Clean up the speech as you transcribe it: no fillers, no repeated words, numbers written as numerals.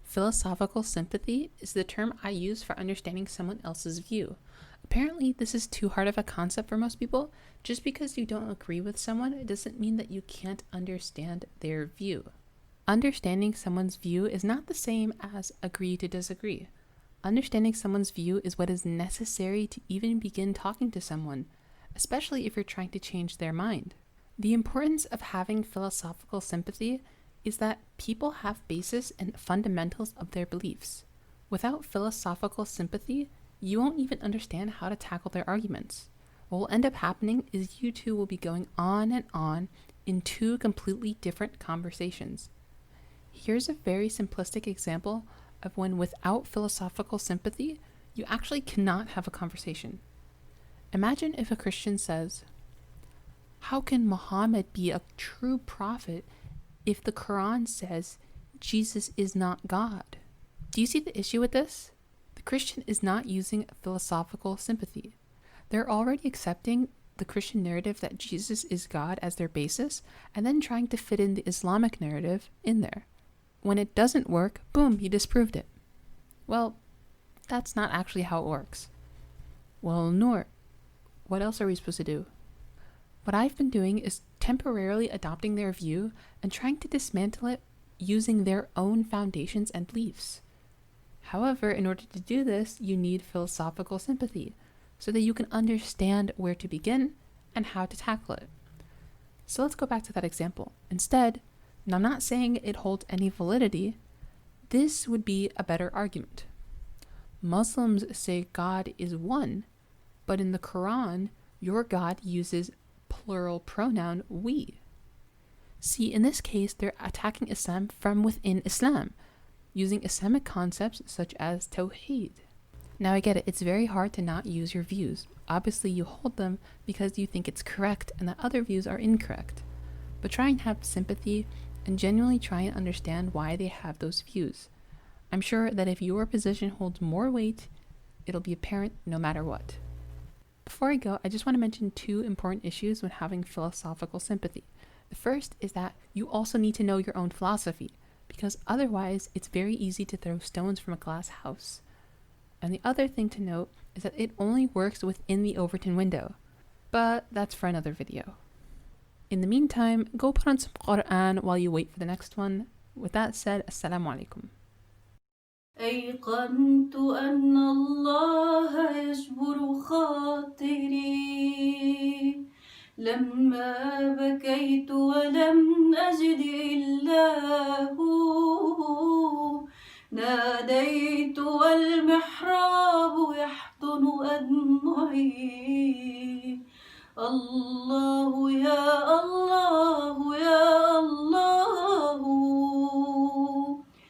Philosophical sympathy is the term I use for understanding someone else's view. Apparently, this is too hard of a concept for most people. Just because you don't agree with someone, it doesn't mean that you can't understand their view. Understanding someone's view is not the same as agree to disagree. Understanding someone's view is what is necessary to even begin talking to someone, especially if you're trying to change their mind. The importance of having philosophical sympathy is that people have basis and fundamentals of their beliefs. Without philosophical sympathy, you won't even understand how to tackle their arguments. What will end up happening is you two will be going on and on in two completely different conversations. Here's a very simplistic example of when without philosophical sympathy, you actually cannot have a conversation. Imagine if a Christian says, "How can Muhammad be a true prophet if the Quran says Jesus is not God?" Do you see the issue with this? The Christian is not using philosophical sympathy. They're already accepting the Christian narrative that Jesus is God as their basis, and then trying to fit in the Islamic narrative in there. When it doesn't work, boom, you disproved it. Well, that's not actually how it works. Well, Noor, what else are we supposed to do? What I've been doing is temporarily adopting their view and trying to dismantle it using their own foundations and beliefs. However, in order to do this, you need philosophical sympathy so that you can understand where to begin and how to tackle it. So let's go back to that example. Instead, and I'm not saying it holds any validity, this would be a better argument. Muslims say God is one, but in the Quran, your God uses plural pronoun we. See, in this case, they're attacking Islam from within Islam, using Islamic concepts such as Tawheed. Now I get it, it's very hard to not use your views. Obviously you hold them because you think it's correct and that other views are incorrect. But try and have sympathy and genuinely try and understand why they have those views. I'm sure that if your position holds more weight, it'll be apparent no matter what. Before I go, I just want to mention two important issues when having philosophical sympathy. The first is that you also need to know your own philosophy, because otherwise it's very easy to throw stones from a glass house. And the other thing to note is that it only works within the Overton window, but that's for another video. In the meantime, go put on some Quran while you wait for the next one. With that said, Assalamu alaikum. أيقنت أن الله يجبر خاطري لما بكيت ولم أجد إلا هو ناديت والمحراب يحضن أدمعي الله يا الله